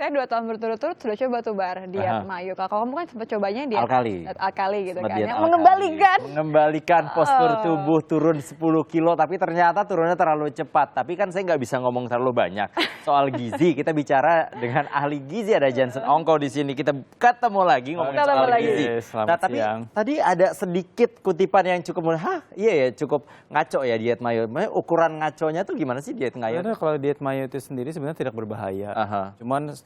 Saya 2 tahun berturut-turut sudah coba tuh Bar, diet mayo. Kalau kamu kan sempat cobanya diet alkali gitu kan. Yang mengembalikan postur tubuh turun 10 kilo, tapi ternyata turunnya terlalu cepat. Tapi kan saya nggak bisa ngomong terlalu banyak soal gizi. Kita bicara dengan ahli gizi, ada Jansen Ongko di sini. Kita ketemu lagi ngomong soal gizi. Nah, tapi tadi ada sedikit kutipan yang cukup iya ya, cukup ngaco ya diet mayo. Ukuran ngaconya tuh gimana sih diet mayo? Kalau diet mayo itu sendiri sebenarnya tidak berbahaya. Cuman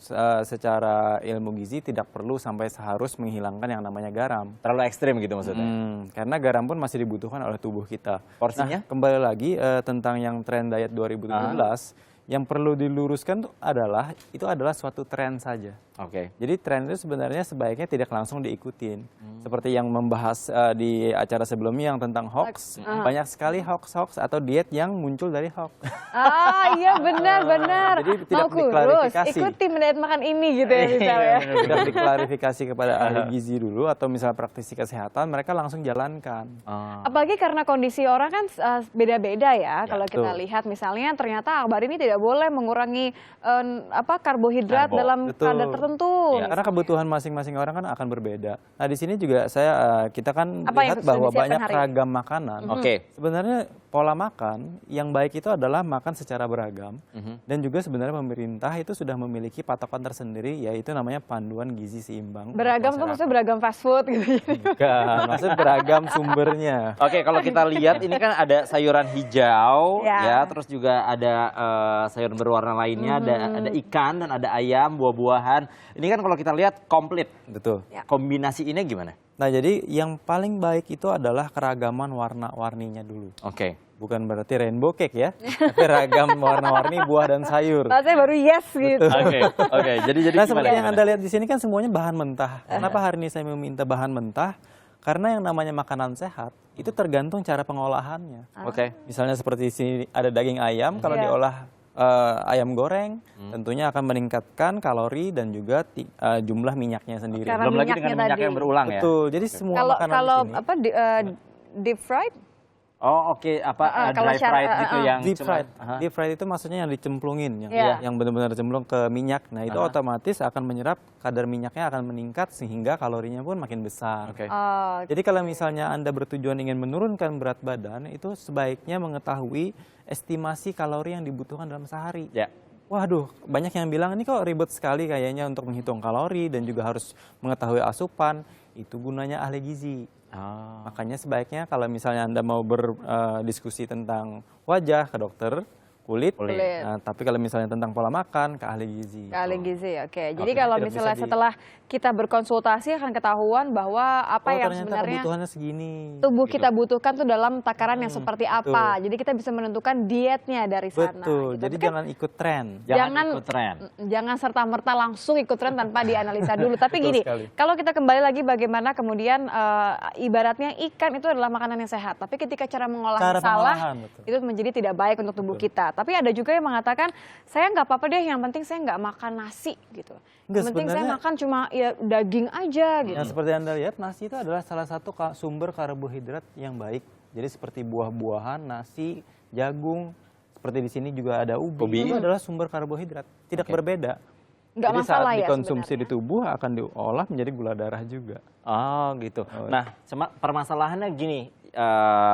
secara ilmu gizi tidak perlu sampai seharus menghilangkan yang namanya garam. Terlalu ekstrim gitu maksudnya? Karena garam pun masih dibutuhkan oleh tubuh kita. Porsinya? Nah, kembali lagi tentang yang tren diet 2017, yang perlu diluruskan itu adalah suatu tren saja. Jadi tren itu sebenarnya sebaiknya tidak langsung diikutin. Seperti yang membahas di acara sebelumnya yang tentang hoax, banyak sekali hoax atau diet yang muncul dari hoax. Iya benar. Jadi tidak diklarifikasi. Ikuti diet makan ini gitu ya misalnya. Tidak diklarifikasi kepada ahli gizi dulu atau misalnya praktisi kesehatan, mereka langsung jalankan. Apalagi karena kondisi orang kan beda-beda ya. Kalau kita lihat misalnya ternyata Akbar ini tidak boleh mengurangi karbohidrat dalam kadar tertentu. Ya, karena kebutuhan masing-masing orang kan akan berbeda. Nah di sini juga kita kan lihat bahwa banyak ragam makanan. Sebenarnya pola makan yang baik itu adalah makan secara beragam. Dan juga sebenarnya pemerintah itu sudah memiliki patokan tersendiri, yaitu namanya panduan gizi seimbang. Beragam tuh maksudnya beragam fast food gitu. Bukan, maksud beragam sumbernya. Kalau kita lihat ini kan ada sayuran hijau, ya, terus juga ada sayuran berwarna lainnya, ada ikan dan ada ayam, buah-buahan. Ini kan kalau kita lihat komplit. Betul. Kombinasi ini gimana? Nah jadi yang paling baik itu adalah keragaman warna-warninya dulu. Bukan berarti rainbow cake ya, tapi ragam warna-warni buah dan sayur. Saya baru yes gitu. Jadi nah seperti yang Anda lihat di sini kan semuanya bahan mentah. Kenapa hari ini saya meminta bahan mentah? Karena yang namanya makanan sehat itu tergantung cara pengolahannya. Misalnya seperti di sini ada daging ayam, kalau diolah ayam goreng tentunya akan meningkatkan kalori dan juga jumlah minyaknya sendiri. Belum lagi dengan minyak yang berulang ya. Betul. Jadi semua makanan kalau di sini. Deep fried? Dry fried gitu yang deep fried itu maksudnya yang dicemplungin, yang benar-benar cemplung ke minyak. Nah itu otomatis akan menyerap kadar minyaknya akan meningkat sehingga kalorinya pun makin besar. Jadi kalau misalnya Anda bertujuan ingin menurunkan berat badan, itu sebaiknya mengetahui estimasi kalori yang dibutuhkan dalam sehari. Waduh, banyak yang bilang ini kok ribet sekali kayaknya untuk menghitung kalori dan juga harus mengetahui asupan. Itu gunanya ahli gizi. Makanya sebaiknya kalau misalnya Anda mau berdiskusi tentang wajah ke dokter kulit. Nah, tapi kalau misalnya tentang pola makan ke ahli gizi. Ke ahli gizi, Jadi kalau misalnya setelah kita berkonsultasi akan ketahuan bahwa apa yang sebenarnya kebutuhannya segini. Tubuh kita butuhkan tuh dalam takaran yang seperti apa. Jadi kita bisa menentukan dietnya dari sana. Betul. Jadi jangan ikut tren. Jangan serta-merta langsung ikut tren tanpa dianalisa dulu. Tapi gini, kalau kita kembali lagi bagaimana kemudian ibaratnya ikan itu adalah makanan yang sehat. Tapi ketika cara mengolahnya salah, itu menjadi tidak baik untuk tubuh kita. Tapi ada juga yang mengatakan, saya nggak apa-apa deh, yang penting saya nggak makan nasi gitu. Yang penting saya makan cuma ya daging aja gitu. Yang seperti Anda lihat, nasi itu adalah salah satu sumber karbohidrat yang baik. Jadi seperti buah-buahan, nasi, jagung, seperti di sini juga ada ubi. Itu adalah sumber karbohidrat, tidak berbeda. Nggak jadi masalah saat ya dikonsumsi sebenarnya. di tubuh akan diolah menjadi gula darah juga. Nah, permasalahannya gini,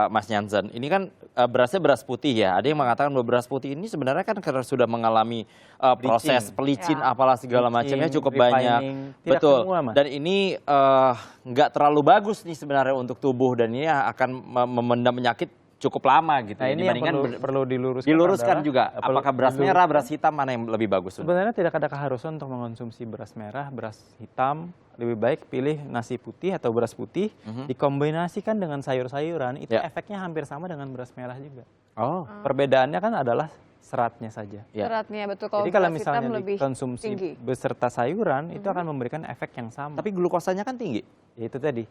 Mas Jansen, ini kan berasnya beras putih ya. Ada yang mengatakan bahwa beras putih ini sebenarnya kan karena sudah mengalami proses pelicin apalah segala macamnya cukup banyak. Betul. Dan ini nggak terlalu bagus nih sebenarnya untuk tubuh dan ini akan memendam penyakit cukup lama gitu. Nah ini yang perlu diluruskan juga. Apakah beras merah, beras hitam mana yang lebih bagus? Sebenarnya tidak ada keharusan untuk mengonsumsi beras merah, beras hitam. Lebih baik pilih nasi putih atau beras putih, dikombinasikan dengan sayur-sayuran, itu efeknya hampir sama dengan beras merah juga. Perbedaannya kan adalah seratnya saja. Seratnya betul. Jadi kalau misalnya dikonsumsi beserta sayuran, itu akan memberikan efek yang sama. Tapi glukosanya kan tinggi. Ya itu tadi,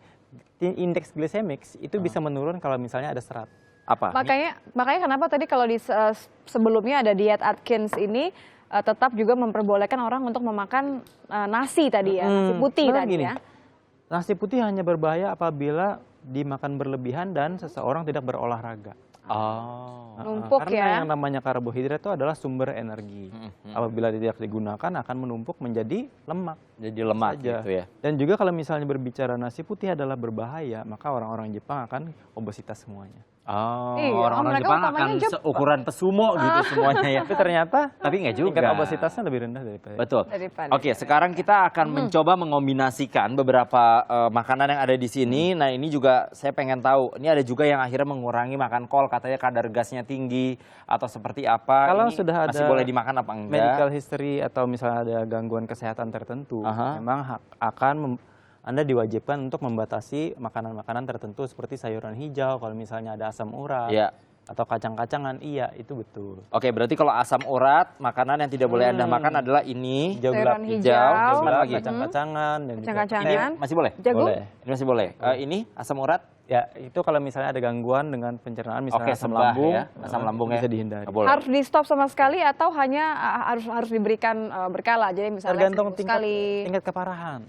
indeks glisemik itu bisa menurun kalau misalnya ada serat. Makanya kenapa tadi kalau di sebelumnya ada diet Atkins ini tetap juga memperbolehkan orang untuk memakan nasi tadi ya, nasi putih tadi ya. Nasi putih hanya berbahaya apabila dimakan berlebihan dan seseorang tidak berolahraga. Numpuk karena ya. yang namanya karbohidrat itu adalah sumber energi. Apabila tidak digunakan akan menumpuk menjadi lemak. Jadi lemak saja. gitu ya. Dan juga kalau misalnya berbicara nasi putih adalah berbahaya, maka orang-orang Jepang akan obesitas semuanya. Iya, Orang-orang mereka Jepang utamanya akan Jepang. seukuran pesumo gitu semuanya ya. Tapi ternyata Tapi nggak juga. tingkat obesitasnya lebih rendah daripada. Betul. Daripada Oke, sekarang kita akan mencoba mengombinasikan beberapa makanan yang ada di sini. Nah, ini juga saya pengen tahu. Ini ada juga yang akhirnya mengurangi makan kol, katanya kadar gasnya tinggi atau seperti apa. Kalau Ini sudah masih ada boleh dimakan apa enggak? medical history atau misalnya ada gangguan kesehatan tertentu, memang Anda diwajibkan untuk membatasi makanan-makanan tertentu seperti sayuran hijau, kalau misalnya ada asam urat Iya. atau kacang-kacangan, iya itu betul. Oke, berarti kalau asam urat, makanan yang tidak boleh Anda makan adalah ini. Hijau Sayuran gelap, hijau. Apa gelap, lagi? kacang-kacangan dan juga Kacang-kacangan. Ini masih boleh? Jagung? boleh. Ini masih boleh. Ini asam urat? Ya, itu kalau misalnya ada gangguan dengan pencernaan Oke, misalnya asam sembah lambung, ya. Asam lambung ya. bisa dihindari. Nggak boleh. Harus di stop sama sekali atau hanya harus diberikan berkala. Jadi misalnya Tergantung seminggu sekali. tingkat keparahan.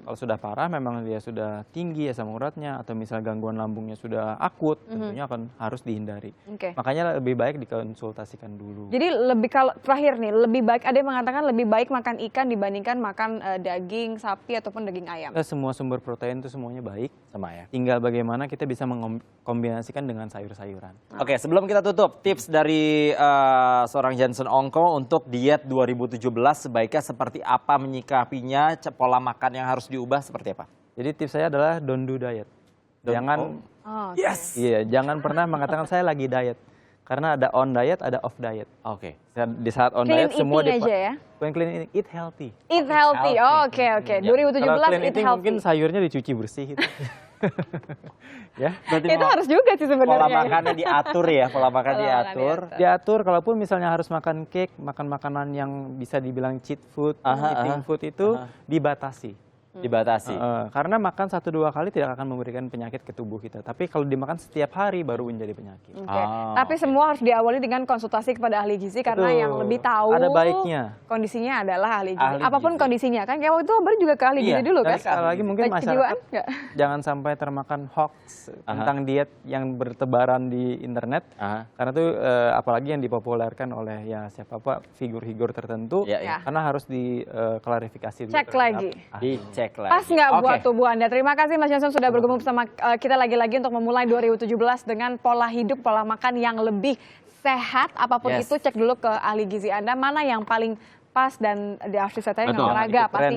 Kalau sudah parah memang dia sudah tinggi asam uratnya atau misalnya gangguan lambungnya sudah akut, tentunya akan harus dihindari. Oke. Makanya lebih baik dikonsultasikan dulu. Jadi lebih kalau terakhir nih, lebih baik ada yang mengatakan lebih baik makan ikan dibandingkan makan daging sapi ataupun daging ayam. Semua sumber protein itu semuanya baik. Sama ya. Tinggal bagaimana kita bisa mengkombinasikan dengan sayur-sayuran. Oke, sebelum kita tutup, tips dari seorang Johnson Ongko untuk diet 2017 sebaiknya seperti apa menyikapinya, pola makan yang harus diubah seperti apa? Jadi tips saya adalah don't do diet. Jangan Yes. Iya, jangan pernah mengatakan saya lagi diet. Karena ada on diet, ada off diet. Oke. Di saat on Clean diet semua eating aja ya? Bukan clean eating, eat healthy. Eat healthy. Oh, oke. 2017 Kalau clean eat eating healthy. mungkin sayurnya dicuci bersih itu. Ya. Berarti Itu harus juga sih pola sebenarnya. makannya diatur ya, pola makan Pola diatur. makan Diatur, kalaupun misalnya harus makan cake, makan makanan yang bisa dibilang cheat food, eating food itu dibatasi. Dibatasi. Karena makan 1-2 kali tidak akan memberikan penyakit ke tubuh kita. Tapi kalau dimakan setiap hari baru menjadi penyakit. Oke. Tapi semua harus diawali dengan konsultasi kepada ahli gizi karena Betul. yang lebih tahu Ada baiknya. kondisinya adalah ahli gizi. Ahli Apapun gizi. kondisinya kan. Kayak waktu itu Abang juga ke ahli gizi dulu kan. Sekali lagi mungkin Kejiwaan masyarakat nggak? jangan sampai termakan hoax tentang diet yang bertebaran di internet. Karena itu apalagi yang dipopulerkan oleh ya siapa figur-figur tertentu. Ya. Karena harus diklarifikasi dulu. Cek lagi. Dicek lagi. Pas nggak Oke. buat tubuh Anda? Terima kasih Mas Johnson sudah bergabung bersama kita lagi-lagi untuk memulai 2017 dengan pola hidup, pola makan yang lebih sehat. Apapun Yes. itu cek dulu ke ahli gizi Anda mana yang paling pas dan harus disertai dengan Betul. olahraga pasti.